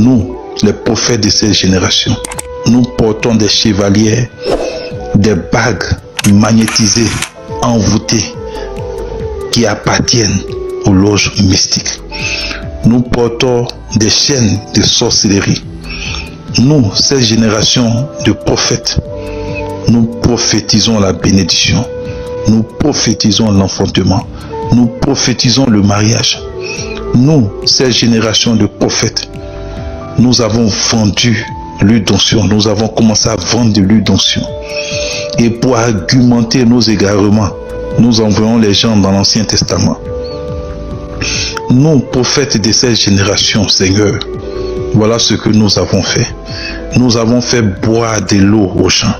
nous, les prophètes de cette génération, nous portons des chevaliers, des bagues magnétisées, envoûtées, qui appartiennent aux loges mystiques. Nous portons des chaînes de sorcellerie. Nous, cette génération de prophètes, nous prophétisons la bénédiction. Nous prophétisons l'enfantement. Nous prophétisons le mariage. Nous, cette génération de prophètes, nous avons vendu l'huile d'onction. Nous avons commencé à vendre de l'huile d'onction. Et pour argumenter nos égarements, nous envoyons les gens dans l'Ancien Testament. Nous, prophètes de cette génération, Seigneur, voilà ce que nous avons fait. Nous avons fait boire de l'eau aux gens.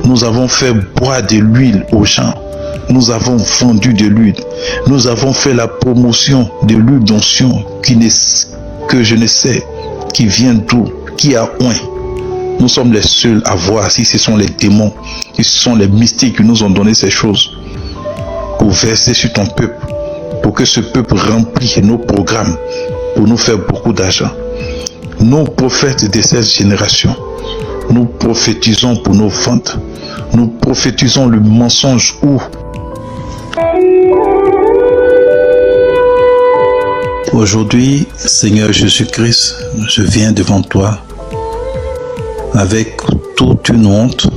Nous avons fait boire de l'huile aux gens. Nous avons vendu de l'huile. Nous avons fait la promotion de l'huile d'onction que je ne sais qui vient d'où, qui a oint. Nous sommes les seuls à voir si ce sont les démons, si ce sont les mystiques qui nous ont donné ces choses pour verser sur ton peuple, pour que ce peuple remplisse nos programmes, pour nous faire beaucoup d'argent. Nous, prophètes de cette génération, nous prophétisons pour nos ventes. Nous prophétisons le mensonge où aujourd'hui, Seigneur Jésus-Christ, je viens devant toi avec toute une honte.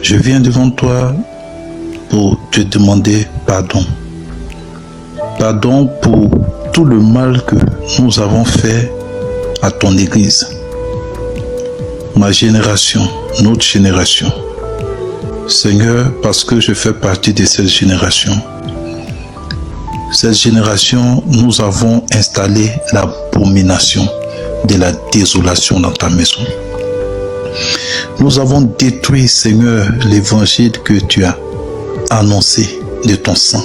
Je viens devant toi pour te demander pardon. Pardon pour tout le mal que nous avons fait à ton Église. Ma génération, notre génération. Seigneur, parce que je fais partie de cette génération. Cette génération, nous avons installé l'abomination de la désolation dans ta maison. Nous avons détruit, Seigneur, l'évangile que tu as annoncé de ton sang.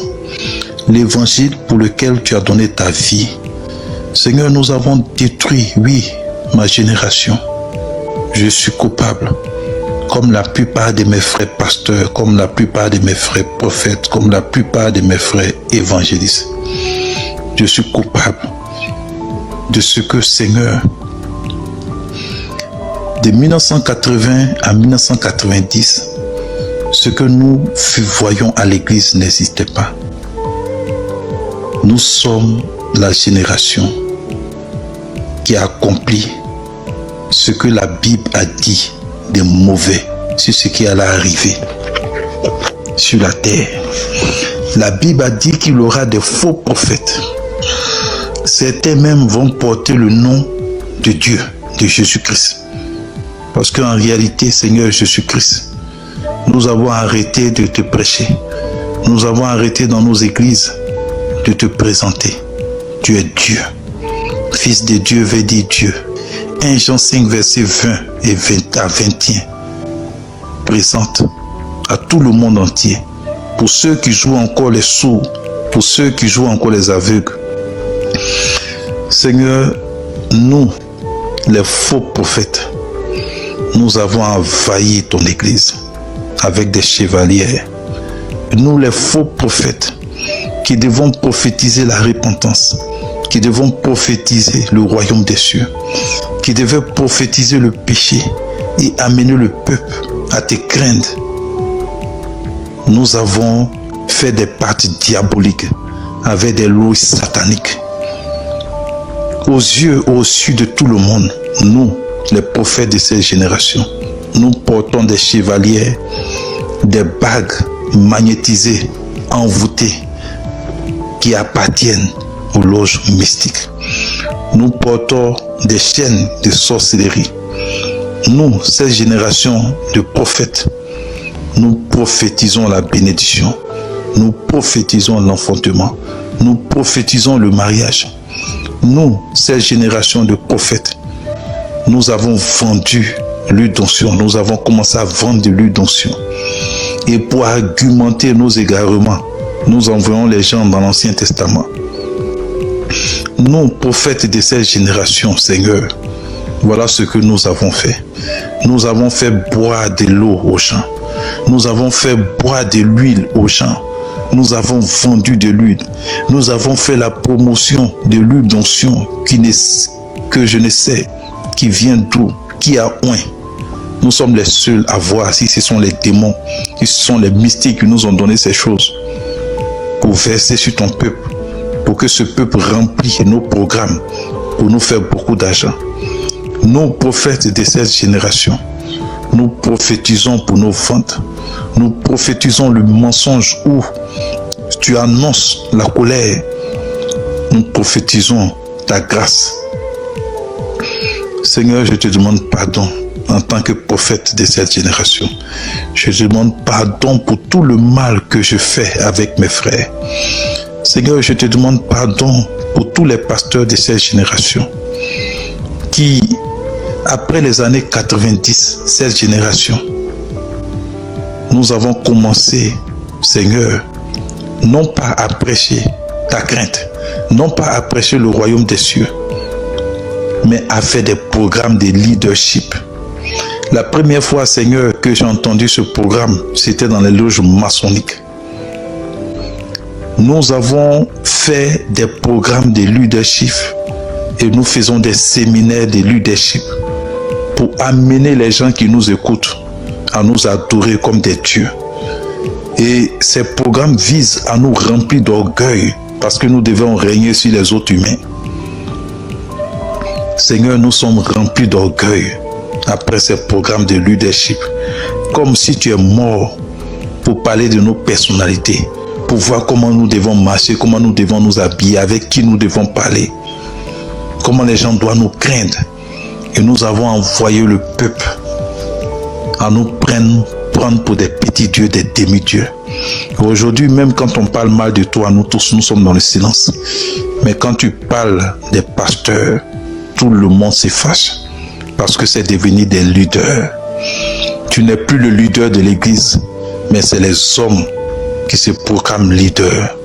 L'évangile pour lequel tu as donné ta vie. Seigneur, nous avons détruit, oui, ma génération. Je suis coupable, comme la plupart de mes frères pasteurs, comme la plupart de mes frères prophètes, comme la plupart de mes frères évangélistes. Je suis coupable de ce que, Seigneur, de 1980 à 1990, ce que nous voyons à l'église n'existait pas. Nous sommes la génération qui a accompli ce que la Bible a dit de mauvais sur ce qui allait arriver sur la terre. La Bible a dit qu'il y aura des faux prophètes. Certains même vont porter le nom de Dieu, de Jésus-Christ. Parce qu'en réalité, Seigneur Jésus-Christ, nous avons arrêté de te prêcher. Nous avons arrêté dans nos églises de te présenter. Tu es Dieu. Fils de Dieu veut dire Dieu. 1 Jean 5, verset 20 et 20 à 21. Présente à tout le monde entier. Pour ceux qui jouent encore les sourds, pour ceux qui jouent encore les aveugles. Seigneur, nous, les faux prophètes, nous avons envahi ton église avec des chevaliers. Nous, les faux prophètes, qui devons prophétiser la repentance, qui devons prophétiser le royaume des cieux, qui devaient prophétiser le péché et amener le peuple à te craindre. Nous avons fait des pactes diaboliques avec des lois sataniques. Aux yeux au-dessus de tout le monde, nous, les prophètes de cette génération, nous portons des chevaliers, des bagues magnétisées, envoûtées, qui appartiennent aux loges mystiques. Nous portons des chaînes de sorcellerie. Nous, cette génération de prophètes, nous prophétisons la bénédiction. Nous prophétisons l'enfantement. Nous prophétisons le mariage. Nous, cette génération de prophètes, nous avons vendu l'huile d'onction. Nous avons commencé à vendre de l'huile d'onction. Et pour argumenter nos égarements, nous envoyons les gens dans l'Ancien Testament. Nous, prophètes de cette génération, Seigneur, voilà ce que nous avons fait. Nous avons fait boire de l'eau aux gens. Nous avons fait boire de l'huile aux gens. Nous avons vendu de l'huile. Nous avons fait la promotion de l'huile d'onction que je ne sais qui vient d'où, qui a oint. Nous sommes les seuls à voir si ce sont les démons, si ce sont les mystiques qui nous ont donné ces choses pour verser sur ton peuple, pour que ce peuple remplisse nos programmes, pour nous faire beaucoup d'argent. Nous, prophètes de cette génération, nous prophétisons pour nos ventes. Nous prophétisons le mensonge où tu annonces la colère. Nous prophétisons ta grâce. Seigneur, je te demande pardon en tant que prophète de cette génération. Je te demande pardon pour tout le mal que je fais avec mes frères. Seigneur, je te demande pardon pour tous les pasteurs de cette génération qui, après les années 90, cette génération, nous avons commencé, Seigneur, non pas à prêcher ta crainte, non pas à prêcher le royaume des cieux, mais à faire des programmes de leadership. La première fois, Seigneur, que j'ai entendu ce programme, c'était dans les loges maçonniques. Nous avons fait des programmes de leadership et nous faisons des séminaires de leadership pour amener les gens qui nous écoutent à nous adorer comme des dieux. Et ces programmes visent à nous remplir d'orgueil parce que nous devons régner sur les autres humains. Seigneur, nous sommes remplis d'orgueil après ces programmes de leadership, comme si tu es mort pour parler de nos personnalités, pour voir comment nous devons marcher, comment nous devons nous habiller, avec qui nous devons parler, comment les gens doivent nous craindre. Et nous avons envoyé le peuple à nous prendre pour des petits dieux, des demi-dieux. Aujourd'hui, même quand on parle mal de toi, nous tous, nous sommes dans le silence. Mais quand tu parles des pasteurs, tout le monde s'efface parce que c'est devenu des leaders. Tu n'es plus le leader de l'église, mais c'est les hommes qui se proclament leaders.